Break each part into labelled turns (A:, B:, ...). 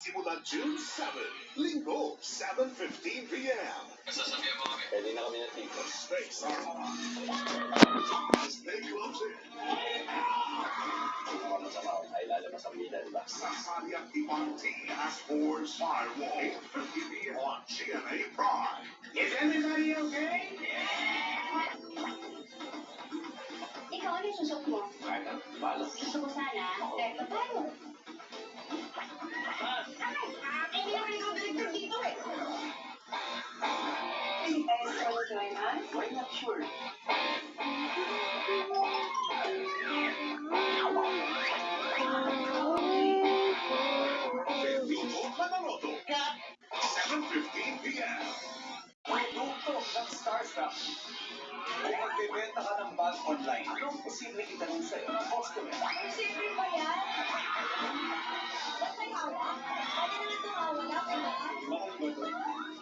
A: Simula June 7, Linggo, 7:15 p.m.
B: Masasabihan mo kami. Pwede na kami ng tito.
A: Stakes are on. As they close in.
B: Kung ano sa mga ay lalabas ang mida, diba?
A: Sasali ang ibang team as Ford's Firewall. 8:50 p.m. on GMA Prime.
C: Is everybody okay?
D: Ikaw, ano yung susok mo?
B: Kahit ang bala.
D: Gusto ko sana, paano? Hindi naman ikaw director dito eh. Can you join us?
B: Why not sure?
A: Vivo Manaloto. 7:15 p.m.
B: Produkto ng Starstruck. Kung magbibenta ka ng bag online, anong posibleng itanong sa'yo ng customer?
D: Simple ba yan? Ba't may hawak? Pwede naman ito hawak,
B: Mahal ba ito?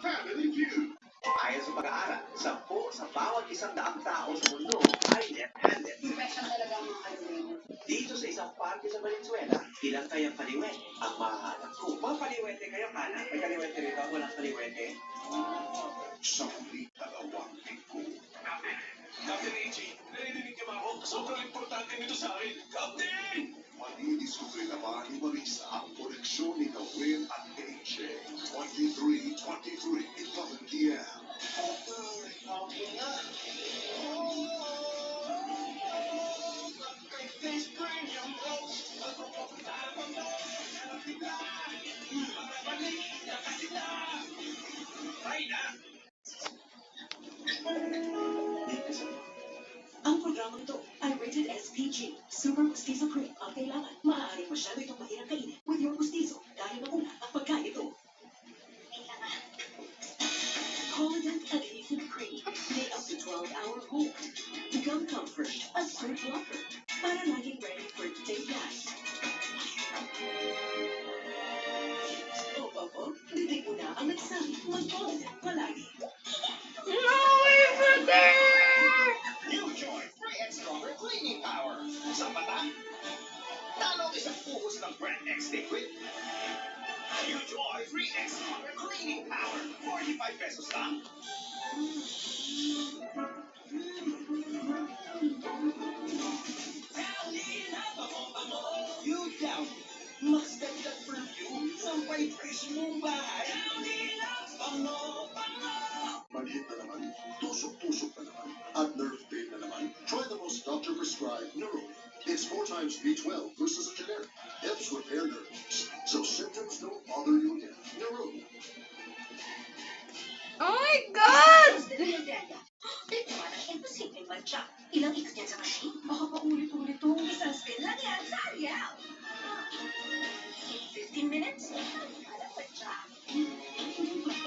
A: Family Feud.
E: Ayon sa pag-aaral, 10 sa bawat 100 tao sa mundo ay left-handed.
D: Professional talaga ang mga kaibigan.
E: Dito sa isang parke sa Valenzuela, ilang kayang paliwete ang mahahanap ko. Mga paliwete kayo, Kana? May paliwete rito, walang paliwete.
A: Sa huli, 2 linggo.
B: Captain AJ, narinig niyo ba ako? Sobrang importante nito sa akin. Captain!
A: Manidiskubre na ba ni Marisa ang koneksyon ni Will at AJ? 23:23, 11 p.m.
B: Okay nga.
F: Ang programang ito ay rated SPG. Super Pustizo Cream ang kailangan. Maaari masyado itong mahirap kainin with your pustizo dahil mauna ang pagkain ito. Collagen Adhesive Cream. May up to 12-hour hold. Gum Comfort, a sweat blocker. Para laging ready for day night. Opo, hindi ko na ang nagsabi mag-hold palagi.
C: New Joy Free and Stronger Cleaning Power. Sa mata, talo isang puhos ng Brand X Liquid. New Joy Free and Stronger Cleaning Power. 45 pesos lang.
E: You down. Mas dagdag perfume sa vibration mong bahay.
A: Manhid na naman, tusok-tusok na naman, at nerve pain na naman, try the most doctor-prescribed Neuro. It's 4 times B12 versus a generic. Helps repair nerves, so symptoms don't bother you again. Neuro.
G: Oh my God!
D: Ito parang imposible man siya. Ilang ikot yan sa machine? Baka paulit-ulit to. Isang spin lang yan sa Ariel. In 15 minutes, alam ba siya?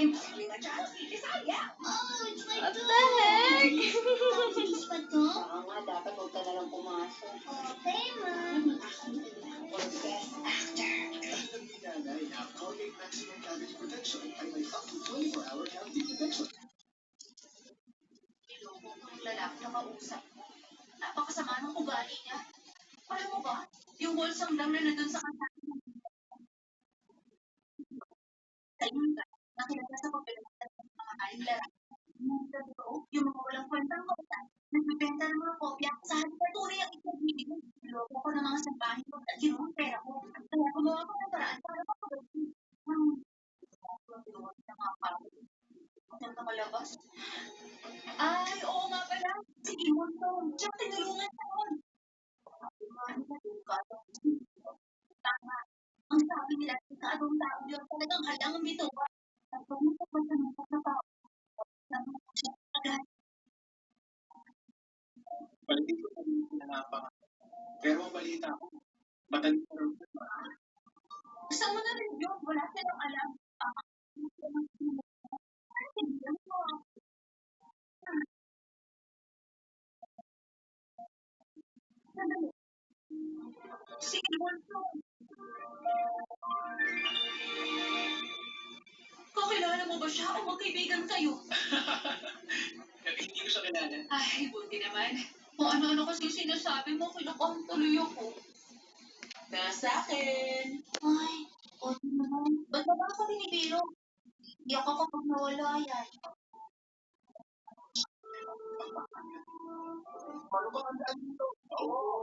D: Imposible man siya. Sige sa Ariel. Oh, it's like
G: What the heck?
D: Bilis pa to? Baka nga, dapat huwag ka na lang pumasok. Okay, ma'am. For best actor.
A: Dahil ang hinanay na Colgate Maximum Cavity Protection ay may up to 24-hour cavity protection.
D: Niloko ko yung lalaki na kausap ko. Napakasama ng ugali niya. Alam mo ba, yung bolsang lang na nandun sa kanta. Ayun ka, nakilala sa pagbilantan ng mga aling lalaki. Yung mga walang kwentang kopya, nagbibenta ng mga kopya, sa halip na tunay ang ipag-ibig. Niloko ko ng mga sambahin ko at kinuha ang pera ko. Kaya gumawa ko ng paraan para makabalik. Tinuwan ng mga paro. At ang nakalabas. Ay, oo nga pala. Sige mo ito. Tsaka tinulungan ka nun. Ano ka tuka? Tama. Ang sabi nila, sa atong tao yun talagang halang ang bituwa. At kung ito pa sa mga tao, sabi mo siya agad.
B: Balikin ko kung pinanapang. Pero ang balita ko, madaling na rin.
D: Gusto mo na rin yun. Wala silang alam. Sige mo ito. Kakilala mo ba siya o magkaibigan kayo?
B: Hindi ko siya kilala.
D: Ay, buti naman. Kung ano-ano kasi sinasabi mo, kinakahan tuloy ako.
F: Nasa akin.
D: Ay, buti naman. Ba't ba ako binibiro? Iyak ako pag nawala yan.
C: Paano ba ang daan dito? Oo.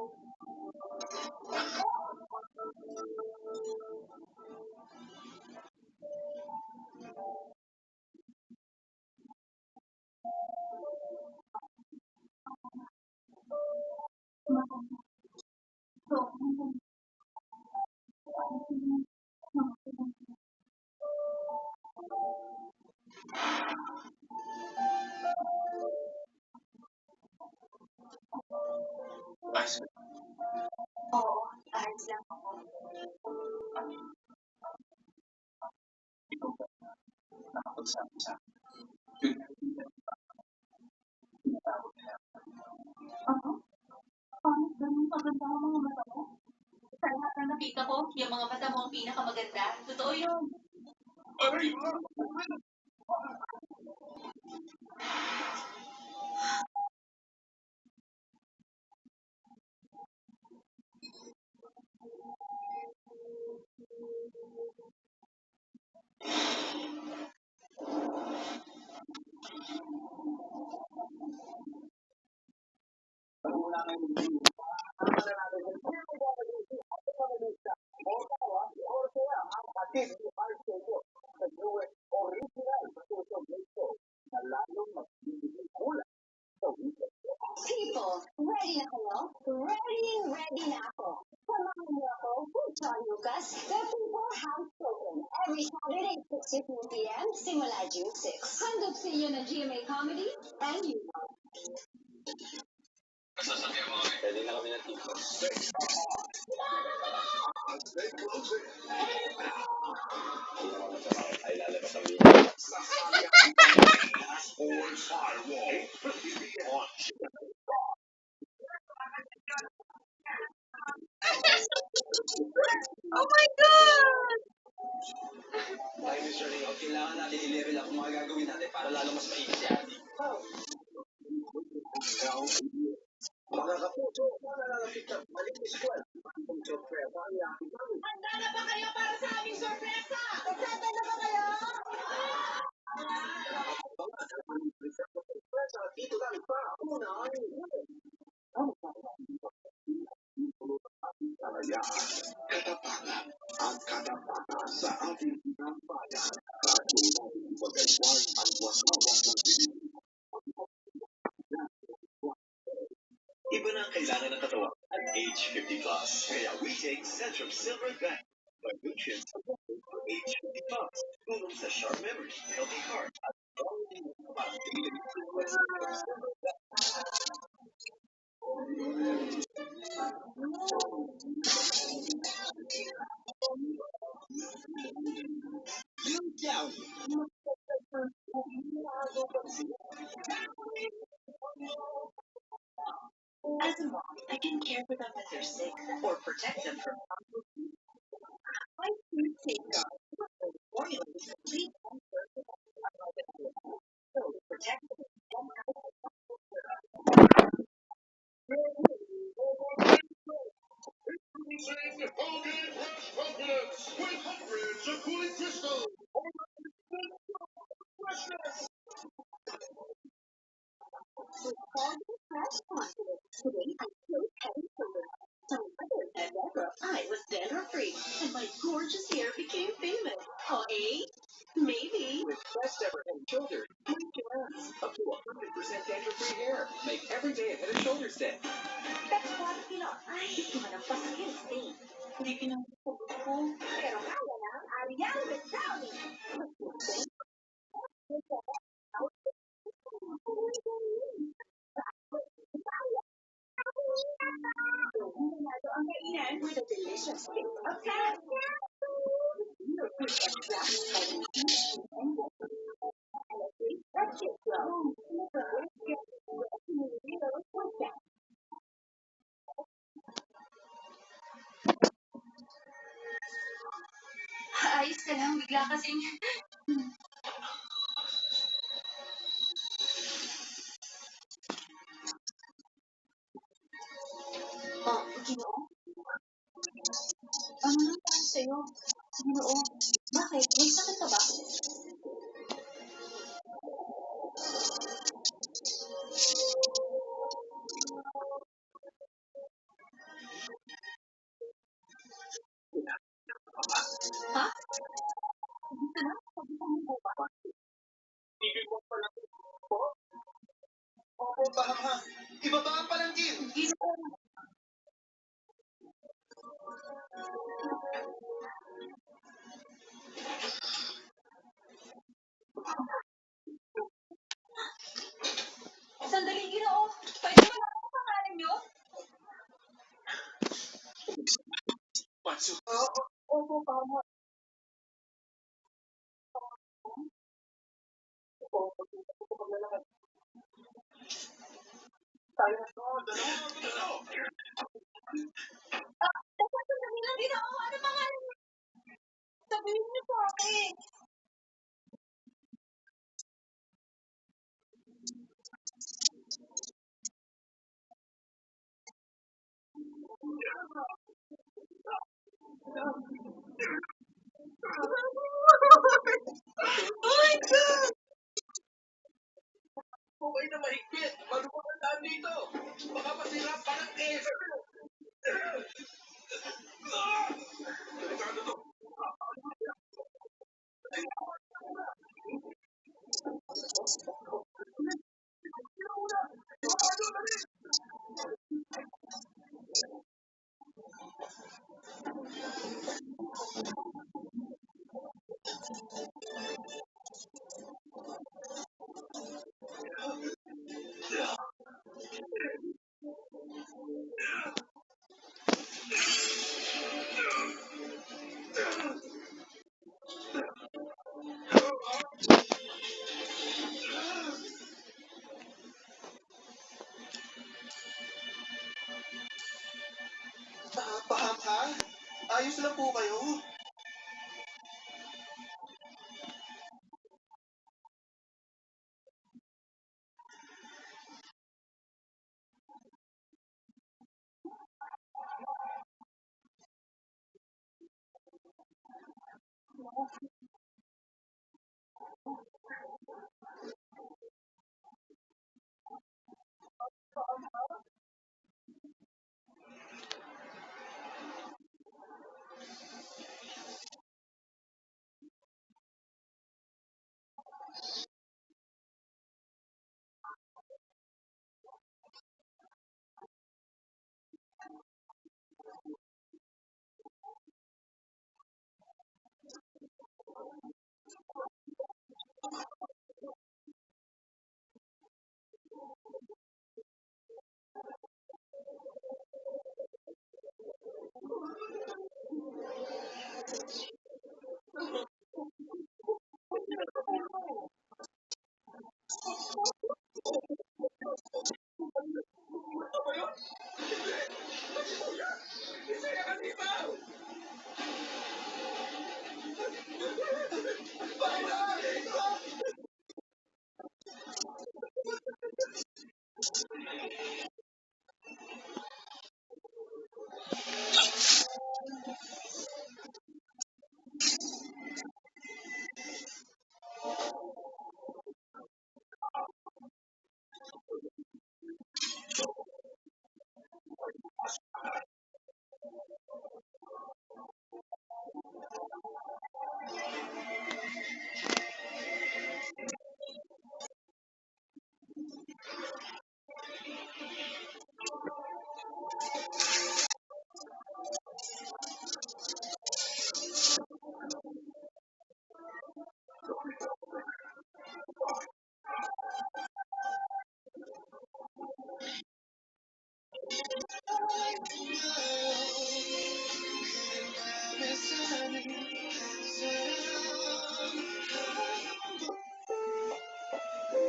C: Ayos ka.
D: Oo, ayos lang ako.
C: Ikaw ba nakapagsabi sa akin? Yun nga, tinatawag nila.
D: Ano? Paano ganun kaganda ang mga mata mo? Sa lahat na nakita ko, yung mga mata mo ang pinakamaganda. Totoo yun.
C: Aray! Wala na yung video.
F: People, ready na kayo? Ready na ako. Samahan niyo ako, John Lucas, the People Have Spoken. Every Saturday, 6:15 p.m. simula June 6. Handog sa iyo na GMA Comedy and you.
C: Pwede na kami ng TikTok.
A: Stay close in.
C: Ay lalabas ang video.
A: Or firewall. On
G: Oh my God!
E: Ay, Mr. Leo, kailangan natin i-level up ang mga gagawin natin para lalo mas mainit si Ate. Mga kapuso, malalapit na malinis ko. Ang sorpresa ang yakin namin.
F: Handa na ba kayo para sa aming sorpresa? Excited na ba kayo?
E: Dito lang pa, una ay
A: katapatan ang katapatan sa ating bayan. Radyo natin ipagaywan ang wasawak ng Pilipino.
C: Iba na ang kailangan ng katawan at age 50 plus. Kaya we take Centrum Silver Advantage. By nutrients for age 50 plus. Tulong sa sharp memory, healthy heart, at strong immune para sa Centrum Silver Advantage.
F: As a mom, I can care for them when they're sick or protect them from harmful food. My food safeguard formula is complete and perfect. So protect them and
A: Introducing Colgate Fresh Confidence with hundreds of cooling crystals.
F: Fresh confidence. Today I chose head and shoulders. So mother and ever I was dandruff-free and my gorgeous hair became famous. Oh, eh? Maybe.
E: with best ever Head and Shoulders. Blink your hands. Up to 100% dandruff-free hair. Make every day a Head and Shoulders day.
F: That's why ay, biktima ng pasakit stain. Hindi pinagsasagot ko. Pero kaya lang, Ariel with Saudi. Ang kainan with a delicious taste of carrot.
D: Ayos ka lang, bigla kasing... Oh, Ginoo? Ano nangyari sa'yo? Ginoo, bakit?
F: may sakit ka ba? Ha? Gusto na? Gusto mo po ba?
C: Oo, baka ha. Ibaba ang palangkin.
F: Ginoo. Sandali, Ginoo. Pwede ba lang ang pangalan niyo?
C: Matsu.
F: Opo, tama. Teka, sandali lang, Ginoo. Ano pangalan niyo? Sabihin niyo sa akin. Oh my God!
C: Okay na mahigpit. Malubog ang daan dito. Baka masira pa ng case. Delikado to. Paham ha? Ayos lang po kayo.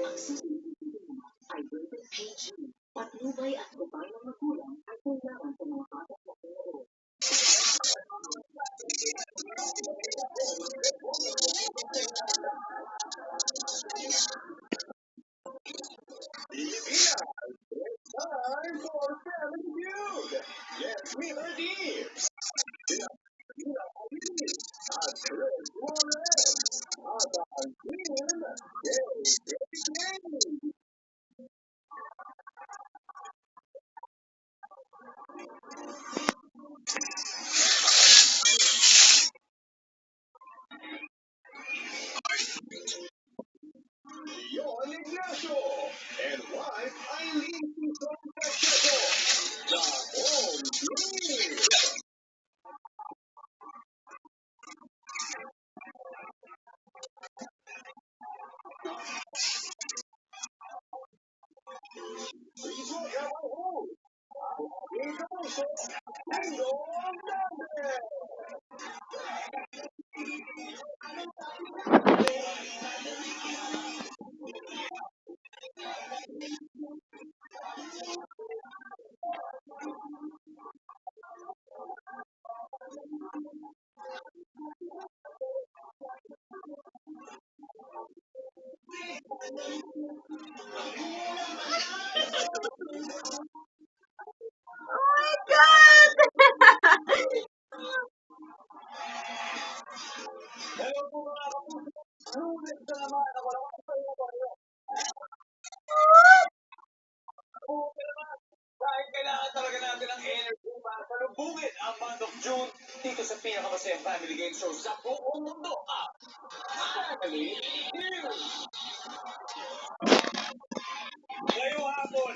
F: Ang susunod ay rated PG. Patnubay at gabay ng magulang ay kailangan sa mga bata na pinuro.
C: Time for Family Feud. Yes, Wheeler Dean. At Chris Juarez. Yon Ignacio and wife Eileen Tizon Pacheco. The home team. Please welcome our host, Dito Puso, Lindo Hernandez.
G: Oh my God!
C: Hello po mga kapuso. Lunes na naman ako naman sa iyo po. Buti naman. Dahil kailangan talaga natin ng energy para salubungin ang month of June dito sa pinakamasayang family game show sa buong mundo. Family Feud. Ngayong hapon,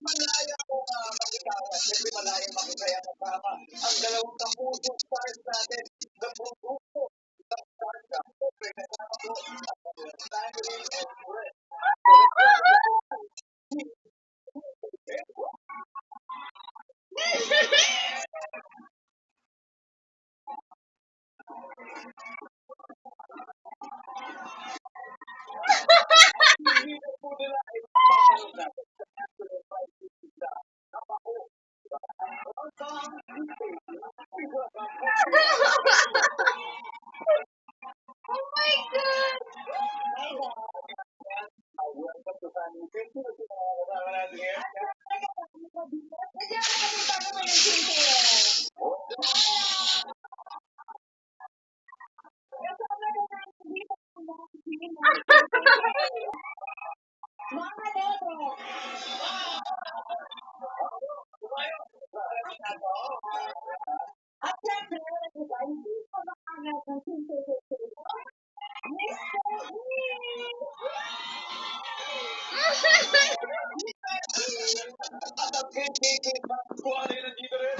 C: malaya ko makitawan. Siyempre malaya makikaya kasama ang 20 stars natin sa buong mundo. Sa stars na siyempre kasama ko ang family and friends. Hindi na po nila ay mapapanood natin.
G: Oh my God!
C: Welcome to Family Feud. Sino kasama natin ngayon?
F: Mga Dede. At syempre, diba, hindi ko makagat ng Mr.
C: At ang KKK Squad ay nandito rin.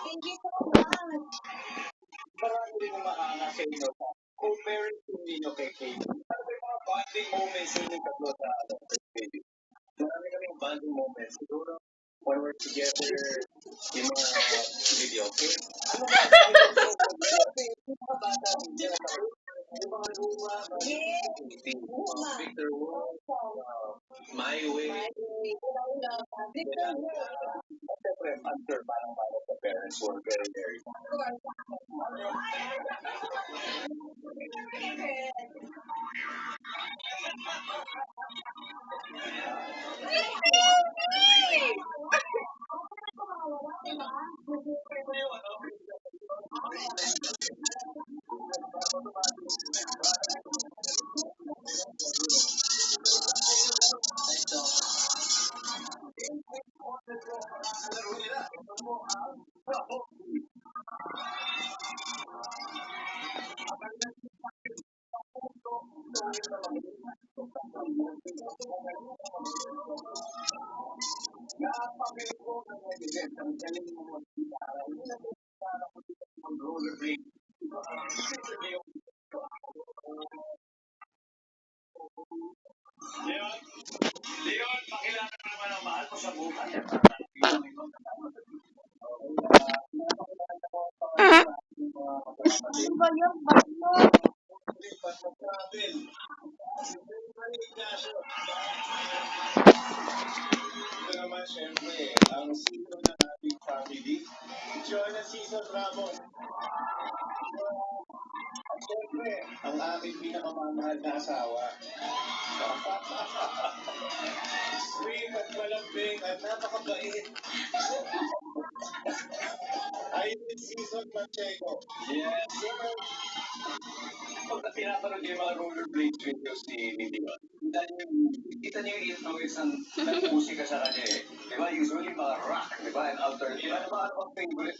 F: Thank you so much.
C: Marami rin umahanga sa inyo sa co-parenting ninyo kay Katie. Ano ba yung mga bonding moments ninyo tatlo sa first baby? Marami kaming bonding moments. Siguro, when we're together, yung mga video, okay? Ano ba yung mga bata? Yung mga luma, Victor World, My Way. Siyempre, I'm sure parang para sa parents were very, very Leon, pakilala mo naman ang mahal mo sa buhay.
G: Ano ba yun? Baklo?
C: Ito naman, syempre, ang season ng ating family. Joanna Season Ramos. At syempre, ang aking pinakamamahal na asawa. Sweet at malambing at napakabait. Eileen Season Pacheco. Yes, sir.
B: pinapanood yung mga rollerblades videos ni Dion. Kita niyo yung influence ng musika sa kanya eh. Di ba? Usually mga rock, di ba? And outdoor. Di ba naman ang favorite